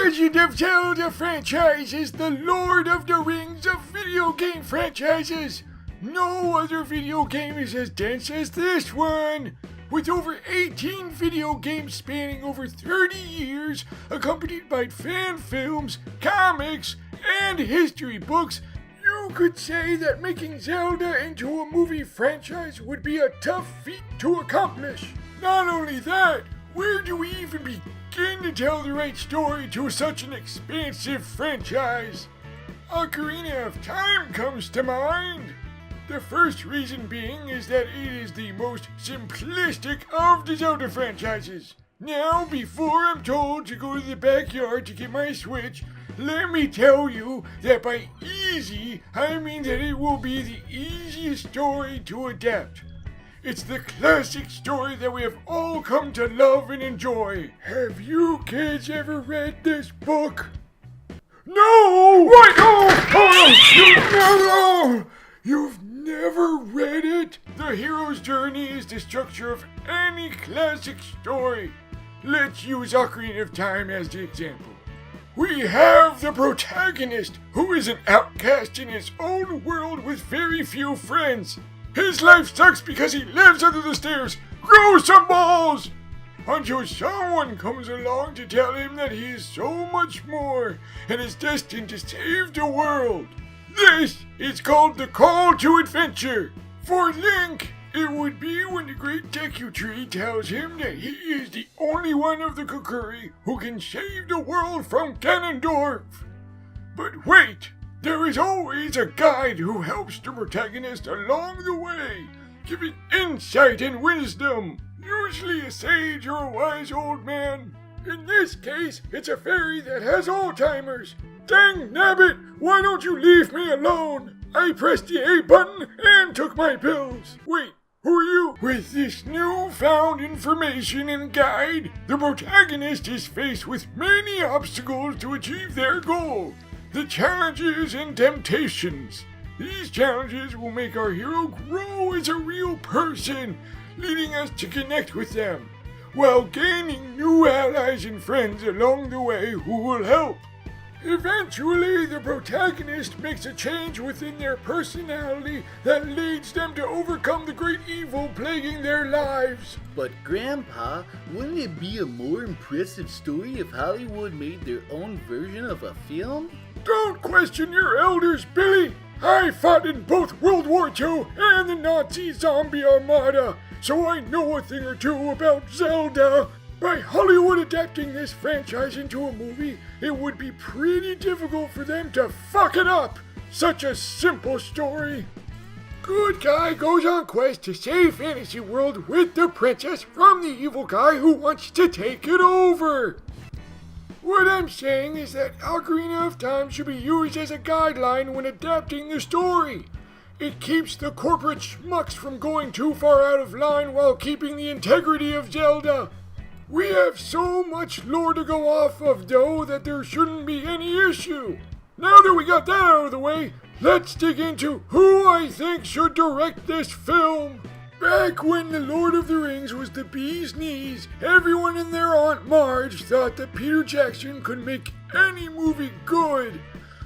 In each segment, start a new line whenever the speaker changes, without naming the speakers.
Legend of Zelda franchise is the Lord of the Rings of video game franchises. No other video game is as dense as this one. With over 18 video games spanning over 30 years, accompanied by fan films, comics, and history books, you could say that making Zelda into a movie franchise would be a tough feat to accomplish. Not only that, where do we even begin to tell the right story to such an expansive franchise? Ocarina of Time comes to mind. The first reason being is that it is the most simplistic of the Zelda franchises. Now, before I'm told to go to the backyard to get my Switch, let me tell you that by easy, I mean that it will be the easiest story to adapt. It's the classic story that we have all come to love and enjoy. Have you kids ever read this book? No! What? Oh, no! You've never read it? The hero's journey is the structure of any classic story. Let's use Ocarina of Time as the example. We have the protagonist, who is an outcast in his own world with very few friends. His life sucks because he lives under the stairs. Grow some balls! Until someone comes along to tell him that he is so much more and is destined to save the world. This is called the Call to Adventure. For Link, it would be when the Great Deku Tree tells him that he is the only one of the Kokiri who can save the world from Ganondorf. But wait, there is always a guide who helps the protagonist along the way, giving insight and wisdom, usually a sage or a wise old man. In this case, it's a fairy that has Alzheimer's. Dang nabbit, why don't you leave me alone? I pressed the A button and took my pills. Wait, who are you? With this newfound information and guide, the protagonist is faced with many obstacles to achieve their goal. The challenges and temptations. These challenges will make our hero grow as a real person, leading us to connect with them, while gaining new allies and friends along the way who will help. Eventually, the protagonist makes a change within their personality that leads them to overcome the great evil plaguing their lives.
But Grandpa, wouldn't it be a more impressive story if Hollywood made their own version of a film?
Don't question your elders, Billy! I fought in both World War II and the Nazi zombie armada, so I know a thing or two about Zelda. By Hollywood adapting this franchise into a movie, it would be pretty difficult for them to fuck it up. Such a simple story. Good guy goes on quest to save Fantasy World with the princess from the evil guy who wants to take it over. What I'm saying is that Ocarina of Time should be used as a guideline when adapting the story. It keeps the corporate schmucks from going too far out of line while keeping the integrity of Zelda. We have so much lore to go off of, though, that there shouldn't be any issue. Now that we got that out of the way, let's dig into who I think should direct this film. Back when The Lord of the Rings was the bee's knees, everyone and their Aunt Marge thought that Peter Jackson could make any movie good.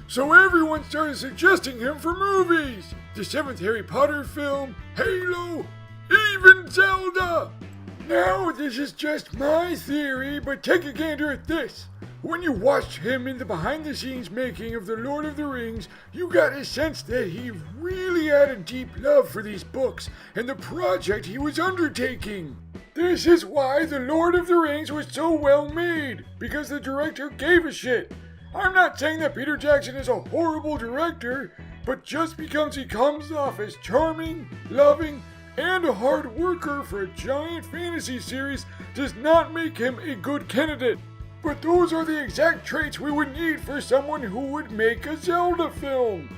So everyone started suggesting him for movies. The 7th Harry Potter film, Halo, even Zelda. Now, this is just my theory, but take a gander at this. When you watched him in the behind-the-scenes making of The Lord of the Rings, you got a sense that he really had a deep love for these books and the project he was undertaking. This is why The Lord of the Rings was so well made, because the director gave a shit. I'm not saying that Peter Jackson is a horrible director, but just because he comes off as charming, loving, and a hard worker for a giant fantasy series does not make him a good candidate. But those are the exact traits we would need for someone who would make a Zelda film.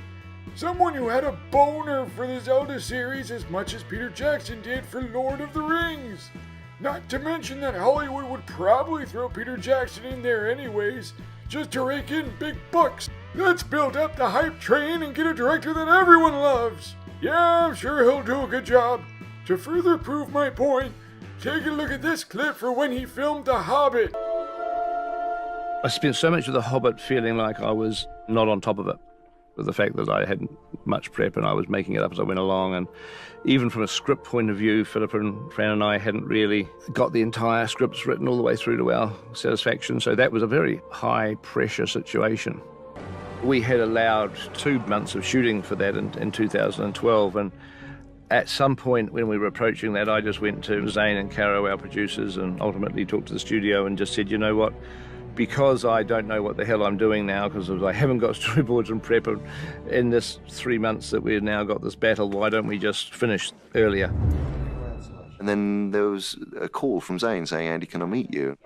Someone who had a boner for the Zelda series as much as Peter Jackson did for Lord of the Rings. Not to mention that Hollywood would probably throw Peter Jackson in there anyways, just to rake in big bucks. Let's build up the hype train and get a director that everyone loves. Yeah, I'm sure he'll do a good job. To further prove my point, take a look at this clip for when he filmed The Hobbit.
I spent so much of The Hobbit feeling like I was not on top of it. The fact that I hadn't much prep and I was making it up as I went along, and even from a script point of view, Philip and Fran and I hadn't really got the entire scripts written all the way through to our satisfaction, so that was a very high pressure situation. We had allowed 2 months of shooting for that in 2012, and at some point when we were approaching that, I just went to Zane and Caro, our producers, and ultimately talked to the studio and just said, you know what, because I don't know what the hell I'm doing now, because I haven't got storyboards and prep in this 3 months that we've now got this battle, why don't we just finish earlier?
And then there was a call from Zane saying, Andy, can I meet you?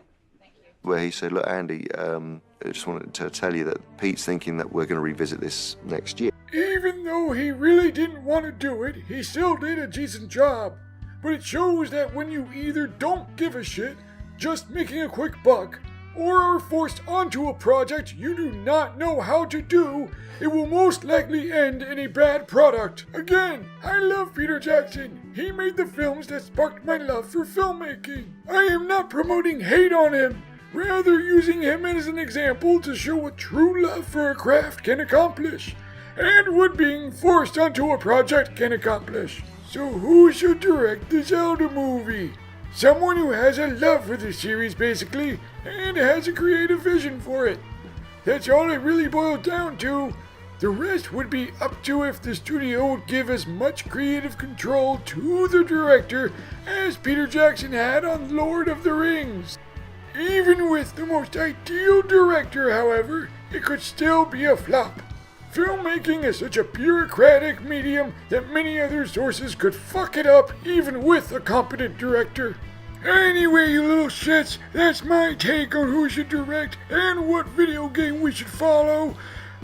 Where he said, look, Andy, I just wanted to tell you that Pete's thinking that we're going to revisit this next year.
Even though he really didn't want to do it, he still did a decent job. But it shows that when you either don't give a shit, just making a quick buck, or are forced onto a project you do not know how to do, it will most likely end in a bad product. Again, I love Peter Jackson. He made the films that sparked my love for filmmaking. I am not promoting hate on him, rather using him as an example to show what true love for a craft can accomplish, and what being forced onto a project can accomplish. So who should direct the Zelda movie? Someone who has a love for the series, basically, and has a creative vision for it. That's all it really boils down to. The rest would be up to if the studio would give as much creative control to the director as Peter Jackson had on Lord of the Rings. Even with the most ideal director, however, it could still be a flop. Filmmaking is such a bureaucratic medium that many other sources could fuck it up even with a competent director. Anyway, you little shits, that's my take on who should direct and what video game we should follow.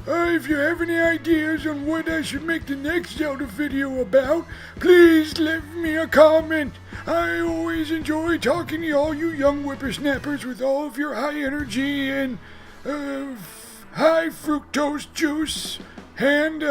If you have any ideas on what I should make the next Zelda video about, please leave me a comment. I always enjoy talking to all you young whippersnappers with all of your high energy and, high fructose juice and,